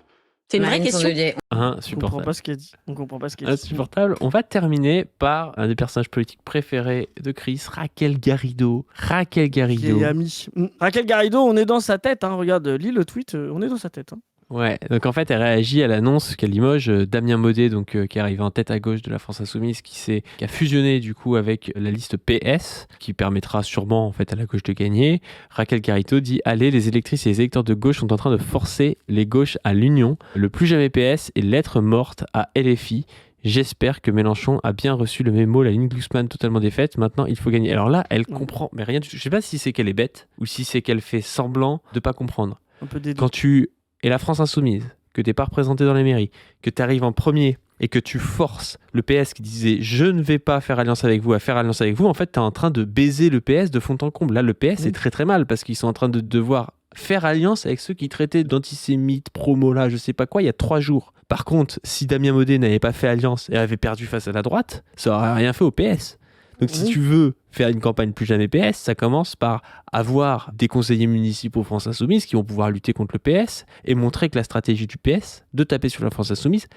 C'est une vraie Marine question. Tondelier. On comprend Insupportable. pas ce qu'elle dit. On comprend pas ce qu'elle dit. Insupportable. On va terminer par un des personnages politiques préférés de Chris, Raquel Garrido. Raquel Garrido. Vieille amie. Raquel Garrido, on est dans sa tête, hein. Regarde, lis le tweet, on est dans sa tête, hein. Ouais, donc en fait, elle réagit à l'annonce qu'elle limoge Damien Modé, donc qui est arrivé en tête à gauche de la France Insoumise, qui a fusionné du coup avec la liste PS, qui permettra sûrement en fait à la gauche de gagner. Raquel Garrido dit allez, les électrices et les électeurs de gauche sont en train de forcer les gauches à l'union. Le plus jamais PS est lettre morte à LFI. J'espère que Mélenchon a bien reçu le mémo, la ligne Glucksmann totalement défaite. Maintenant, il faut gagner. Alors là, elle comprend, mais rien du tout. Je sais pas si c'est qu'elle est bête ou si c'est qu'elle fait semblant de pas comprendre. Un peu des deux. Quand tu es la France Insoumise, que t'es pas représenté dans les mairies, que tu arrives en premier et que tu forces le PS qui disait je ne vais pas faire alliance avec vous à faire alliance avec vous, en fait, tu es en train de baiser le PS de fond en comble. Là, le PS Oui. est très très mal parce qu'ils sont en train de devoir faire alliance avec ceux qui traitaient d'antisémites, promo là, je sais pas quoi, il y a 3 jours. Par contre, si Damien Modé n'avait pas fait alliance et avait perdu face à la droite, ça aurait rien fait au PS. Donc si Oui. tu veux faire une campagne plus jamais PS, ça commence par avoir des conseillers municipaux France Insoumise qui vont pouvoir lutter contre le PS et montrer que la stratégie du PS de taper sur la France Insoumise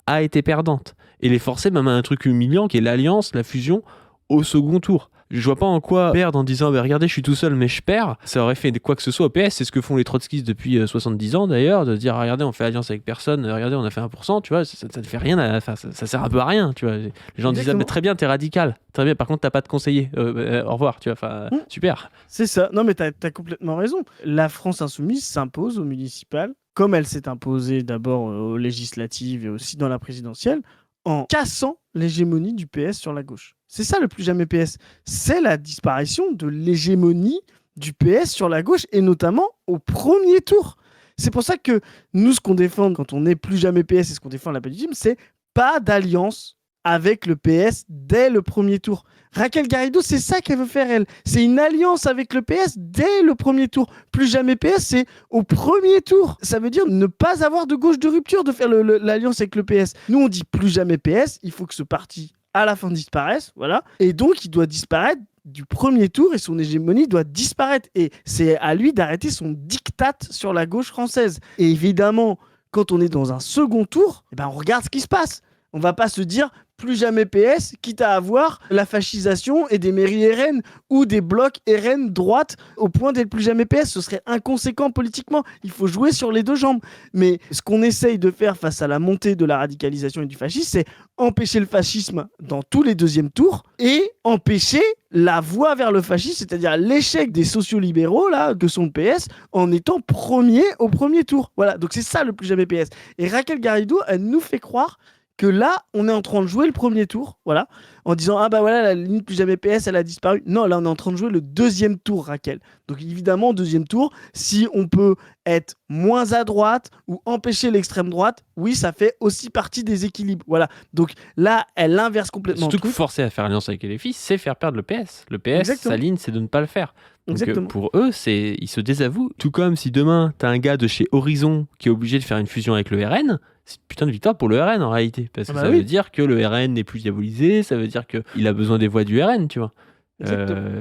a été perdante. Et les forcer même à un truc humiliant qui est l'alliance, la fusion au second tour. Je vois pas en quoi perdre en disant regardez, je suis tout seul mais je perds. Ça aurait fait quoi que ce soit au PS. C'est ce que font les trotskistes depuis 70 ans d'ailleurs, de dire regardez, on fait alliance avec personne, regardez, on a fait 1%, tu vois, ça ne fait rien, ça sert un peu à rien, tu vois. Les gens disent Exactement. mais très bien, t'es radical, très bien, par contre t'as pas de conseiller, au revoir, tu vois, super. C'est ça. Non, mais t'as complètement raison. La France Insoumise s'impose au municipal, comme elle s'est imposée d'abord aux législatives et aussi dans la présidentielle, en cassant l'hégémonie du PS sur la gauche. C'est ça le plus jamais PS. C'est la disparition de l'hégémonie du PS sur la gauche et notamment au premier tour. C'est pour ça que nous, ce qu'on défend quand on n'est plus jamais PS et ce qu'on défend à la Paludisme, c'est pas d'alliance avec le PS dès le premier tour. Raquel Garrido, c'est ça qu'elle veut faire, elle. C'est une alliance avec le PS dès le premier tour. Plus jamais PS, c'est au premier tour. Ça veut dire ne pas avoir de gauche de rupture, de faire l'alliance avec le PS. Nous, on dit plus jamais PS, il faut que ce parti, à la fin, disparaisse, voilà. Et donc, il doit disparaître du premier tour et son hégémonie doit disparaître. Et c'est à lui d'arrêter son diktat sur la gauche française. Et évidemment, quand on est dans un second tour, eh ben, on regarde ce qui se passe. On va pas se dire plus jamais PS, quitte à avoir la fascisation et des mairies RN ou des blocs RN droite au point d'être plus jamais PS. Ce serait inconséquent politiquement. Il faut jouer sur les deux jambes. Mais ce qu'on essaye de faire face à la montée de la radicalisation et du fascisme, c'est empêcher le fascisme dans tous les deuxièmes tours et empêcher la voie vers le fascisme, c'est-à-dire l'échec des sociolibéraux là, que sont le PS, en étant premier au premier tour. Voilà, donc c'est ça le plus jamais PS. Et Raquel Garrido, elle nous fait croire que là, on est en train de jouer le premier tour, voilà, en disant ah bah voilà, la ligne plus jamais PS, elle a disparu. Non, là, on est en train de jouer le deuxième tour, Raquel. Donc évidemment, deuxième tour, si on peut être moins à droite ou empêcher l'extrême droite, oui, ça fait aussi partie des équilibres. Voilà. Donc là, elle inverse complètement Surtout le que truc. forcer à faire alliance avec les filles, c'est faire perdre le PS. Le PS, Exactement. sa ligne, c'est de ne pas le faire. Donc Exactement. pour eux, ils se désavouent. Tout comme si demain, t'as un gars de chez Horizon qui est obligé de faire une fusion avec le RN, c'est une putain de victoire pour le RN en réalité. Parce que Ah bah ça oui. veut dire que le RN n'est plus diabolisé, ça veut dire qu'il a besoin des voix du RN, tu vois.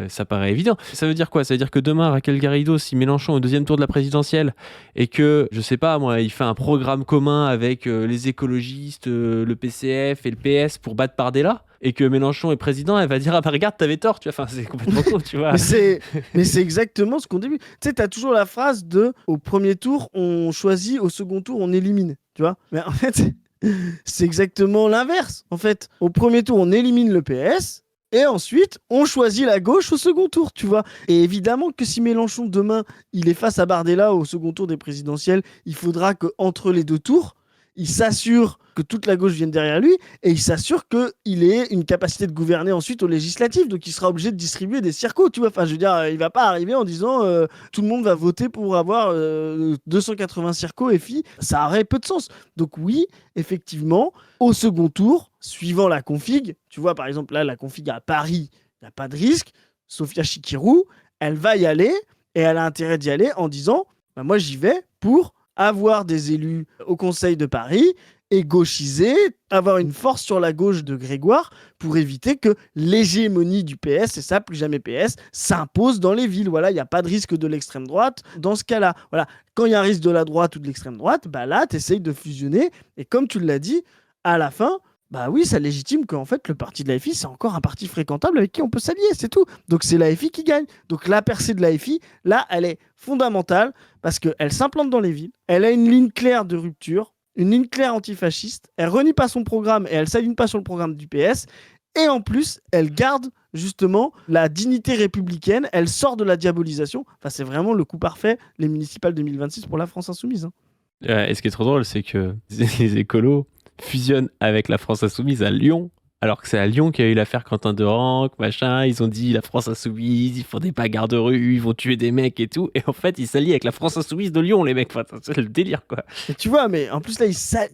Ça paraît évident. Ça veut dire quoi? Ça veut dire que demain, Raquel Garrido, si Mélenchon est au deuxième tour de la présidentielle et que, je sais pas moi, il fait un programme commun avec les écologistes, le PCF et le PS pour battre Bardella, et que Mélenchon est président, elle va dire: ah bah regarde, t'avais tort, tu vois. Enfin, c'est complètement con, tu vois. Mais c'est exactement ce qu'on dit. Tu sais, t'as toujours la phrase de au premier tour, on choisit, au second tour, on élimine. Tu vois? Mais en fait, c'est exactement l'inverse. En fait, au premier tour, on élimine le PS. Et ensuite, on choisit la gauche au second tour, tu vois. Et évidemment que si Mélenchon, demain, il est face à Bardella au second tour des présidentielles, il faudra qu'entre les deux tours, il s'assure que toute la gauche vienne derrière lui et il s'assure qu'il ait une capacité de gouverner ensuite aux législatives. Donc il sera obligé de distribuer des circos, tu vois. Enfin, je veux dire, il va pas arriver en disant tout le monde va voter pour avoir 280 circos et filles. Ça aurait peu de sens. Donc oui, effectivement, au second tour, suivant la config, tu vois, par exemple, là, la config à Paris, il n'y a pas de risque. Sofia Chikirou, elle va y aller et elle a intérêt d'y aller en disant bah, moi, j'y vais pour avoir des élus au Conseil de Paris et gauchiser, avoir une force sur la gauche de Grégoire pour éviter que l'hégémonie du PS, c'est ça, plus jamais PS, s'impose dans les villes. Voilà, il n'y a pas de risque de l'extrême droite dans ce cas-là. Voilà, quand il y a un risque de la droite ou de l'extrême droite, bah là, tu essayes de fusionner et comme tu l'as dit, à la fin, bah oui, ça légitime qu'en fait, le parti de l'AFI, c'est encore un parti fréquentable avec qui on peut s'allier, c'est tout. Donc c'est l'AFI qui gagne. Donc la percée de l'AFI, là, elle est fondamentale parce qu'elle s'implante dans les villes, elle a une ligne claire de rupture, une ligne claire antifasciste, elle renie pas son programme et elle s'aligne pas sur le programme du PS, et en plus, elle garde justement la dignité républicaine, elle sort de la diabolisation. Enfin, c'est vraiment le coup parfait, les municipales 2026 pour la France insoumise. Et ce qui est trop drôle, c'est que les écolos fusionnent avec la France insoumise à Lyon, alors que c'est à Lyon qu'il y a eu l'affaire Quentin de Ranc, machin. Ils ont dit la France insoumise, ils font des bagarres de rue, ils vont tuer des mecs et tout. Et en fait, ils s'allient avec la France insoumise de Lyon, les mecs. Enfin, c'est le délire, quoi. Et tu vois, mais en plus là,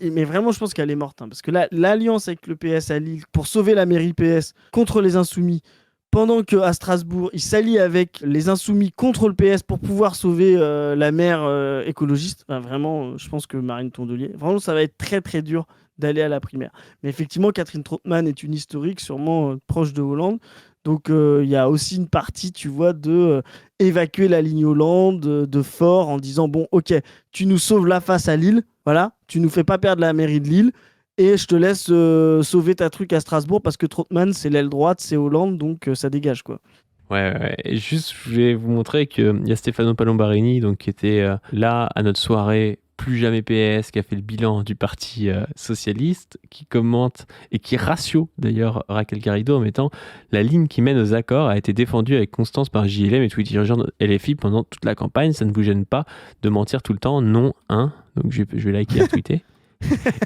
mais vraiment, je pense qu'elle est morte. Parce que là, l'alliance avec le PS à Lille pour sauver la mairie PS contre les insoumis, pendant qu'à Strasbourg, il s'allie avec les insoumis contre le PS pour pouvoir sauver la maire écologiste. Enfin, vraiment, je pense que Marine Tondelier, vraiment, ça va être très très dur d'aller à la primaire. Mais effectivement, Catherine Trautmann est une historique sûrement proche de Hollande. Donc il y a aussi une partie, tu vois, de évacuer la ligne Hollande de fort en disant bon, ok, tu nous sauves la face à Lille, voilà, tu nous fais pas perdre la mairie de Lille. Et je te laisse sauver ta truc à Strasbourg parce que Trautmann, c'est l'aile droite, c'est Hollande, donc ça dégage, quoi. Ouais. Et juste, je voulais vous montrer qu'il y a Stefano Palombarini, donc, qui était là à notre soirée Plus Jamais PS, qui a fait le bilan du parti socialiste, qui commente et qui ratio d'ailleurs Raquel Garrido en mettant la ligne qui mène aux accords a été défendue avec constance par JLM et tous les dirigeants de LFI pendant toute la campagne. Ça ne vous gêne pas de mentir tout le temps? Non, hein? Donc je vais liker et retweeter.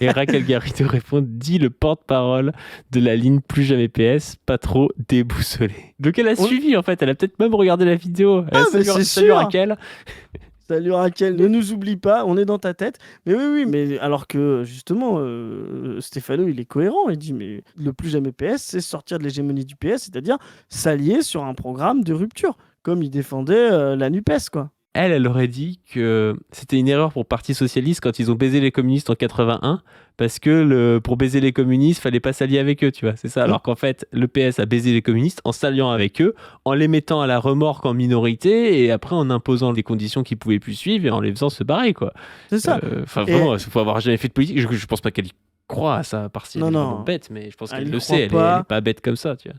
Et Raquel Garrido répond: dit le porte-parole de la ligne Plus Jamais PS, pas trop déboussolé. Donc elle a suivi en fait, elle a peut-être même regardé la vidéo. C'est salut sûr. Raquel. Salut Raquel, ne nous oublie pas, on est dans ta tête. Mais oui, mais alors que justement, Stéphano, il est cohérent. Il dit, mais le Plus Jamais PS, c'est sortir de l'hégémonie du PS, c'est-à-dire s'allier sur un programme de rupture, comme il défendait la NUPES, quoi. Elle aurait dit que c'était une erreur pour le Parti Socialiste quand ils ont baisé les communistes en 81, parce que pour baiser les communistes, fallait pas s'allier avec eux, tu vois, c'est ça. Alors qu'en fait, le PS a baisé les communistes en s'alliant avec eux, en les mettant à la remorque en minorité, et après en imposant les conditions qu'ils pouvaient plus suivre et en les faisant se barrer, quoi. C'est ça. Enfin, vraiment, il faut avoir jamais fait de politique. Je pense pas qu'elle y croit à ça, à part si elle est vraiment bête, mais je pense qu'elle le sait, elle est pas bête comme ça, tu vois.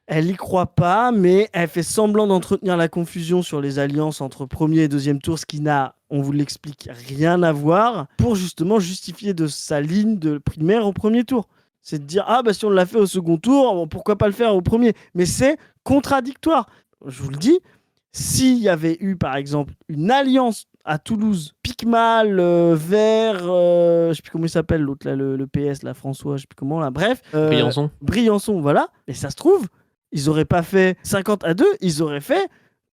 Elle y croit pas, mais elle fait semblant d'entretenir la confusion sur les alliances entre premier et deuxième tour, ce qui n'a, on vous l'explique, rien à voir, pour justement justifier de sa ligne de primaire au premier tour. C'est de dire, ah bah si on l'a fait au second tour, bon, pourquoi pas le faire au premier? Mais c'est contradictoire. Je vous le dis, s'il y avait eu par exemple une alliance à Toulouse, Picmal, Vert, je sais plus comment il s'appelle l'autre là, le PS, là, François, je sais plus comment là, bref. Briançon, voilà. Et ça se trouve, ils auraient pas fait 50-2, ils auraient fait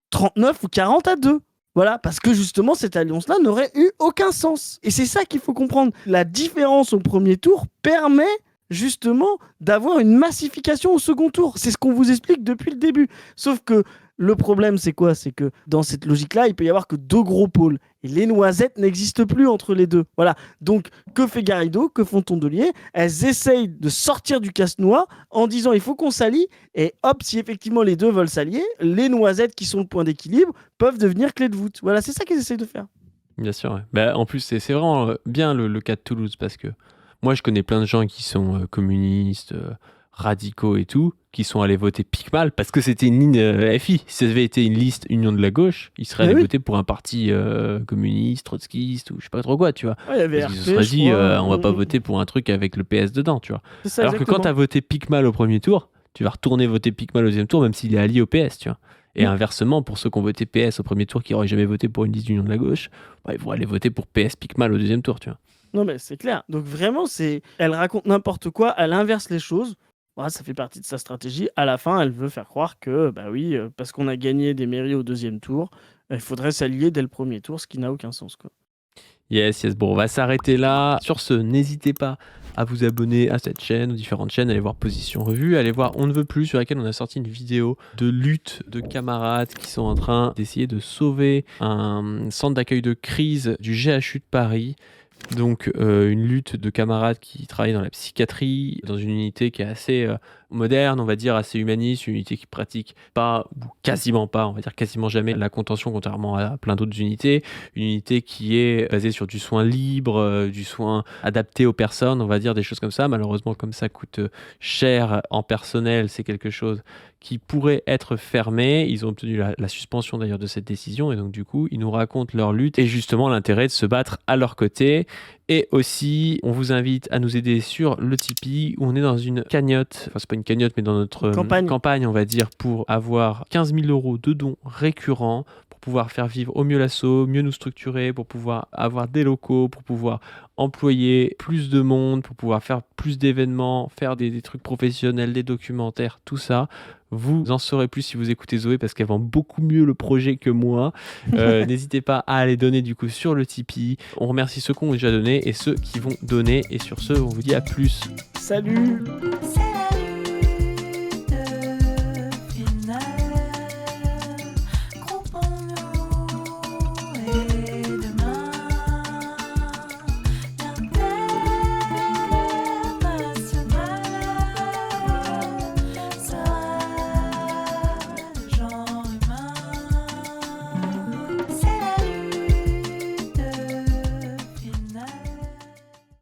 39 ou 40-2. Voilà, parce que justement, cette alliance-là n'aurait eu aucun sens. Et c'est ça qu'il faut comprendre. La différence au premier tour permet justement d'avoir une massification au second tour. C'est ce qu'on vous explique depuis le début. Sauf que Le problème, c'est quoi? C'est que dans cette logique-là, il peut y avoir que 2 gros pôles. Et les noisettes n'existent plus entre les deux. Voilà. Donc, que fait Garrido? Que font Tondelier? Elles essayent de sortir du casse-noix en disant il faut qu'on s'allie. Et hop, si effectivement les deux veulent s'allier, les noisettes qui sont le point d'équilibre peuvent devenir clé de voûte. Voilà, c'est ça qu'ils essayent de faire. Bien sûr, ouais. Bah, en plus, c'est vraiment bien le cas de Toulouse parce que moi, je connais plein de gens qui sont communistes, radicaux et tout, qui sont allés voter Picmal parce que c'était une ligne FI. Si ça avait été une liste Union de la gauche, ils seraient allés voter pour un parti communiste, trotskiste ou je sais pas trop quoi, tu vois. Ouais, il y avait Ils RP, se seraient je dit, crois. on va pas voter pour un truc avec le PS dedans, tu vois. C'est ça, Alors que quand exactement. tu as voté Picmal au premier tour, tu vas retourner voter Picmal au deuxième tour, même s'il est allié au PS, tu vois. Et inversement, pour ceux qui ont voté PS au premier tour, qui n'auraient jamais voté pour une liste d'Union de la gauche, ils vont aller voter pour PS Picmal au deuxième tour, tu vois. Non, mais c'est clair. Donc vraiment, elle raconte n'importe quoi, elle inverse les choses. Voilà, ça fait partie de sa stratégie. À la fin, elle veut faire croire que, bah oui, parce qu'on a gagné des mairies au deuxième tour, il faudrait s'allier dès le premier tour, ce qui n'a aucun sens, quoi. Yes, bon, on va s'arrêter là. Sur ce, n'hésitez pas à vous abonner à cette chaîne, aux différentes chaînes, allez voir Position Revue, allez voir On ne veut plus, sur laquelle on a sorti une vidéo de lutte de camarades qui sont en train d'essayer de sauver un centre d'accueil de crise du GHU de Paris. Donc une lutte de camarades qui travaillent dans la psychiatrie, dans une unité qui est assez moderne, on va dire, assez humaniste, une unité qui pratique pas, ou quasiment pas, on va dire quasiment jamais, la contention, contrairement à plein d'autres unités. Une unité qui est basée sur du soin libre, du soin adapté aux personnes, on va dire des choses comme ça. Malheureusement, comme ça coûte cher en personnel, c'est quelque chose qui pourrait être fermé. Ils ont obtenu la suspension d'ailleurs de cette décision et donc du coup, ils nous racontent leur lutte et justement l'intérêt de se battre à leur côté. Et aussi, on vous invite à nous aider sur le Tipeee où on est dans une cagnotte, enfin c'est pas une cagnotte mais dans notre campagne on va dire, pour avoir 15 000 € de dons récurrents, pour pouvoir faire vivre au mieux l'asso, mieux nous structurer, pour pouvoir avoir des locaux, pour pouvoir employer plus de monde, pour pouvoir faire plus d'événements, faire des trucs professionnels, des documentaires, tout ça. Vous en saurez plus si vous écoutez Zoé parce qu'elle vend beaucoup mieux le projet que moi. N'hésitez pas à aller donner du coup sur le Tipeee. On remercie ceux qui ont déjà donné et ceux qui vont donner. Et sur ce, on vous dit à plus. Salut!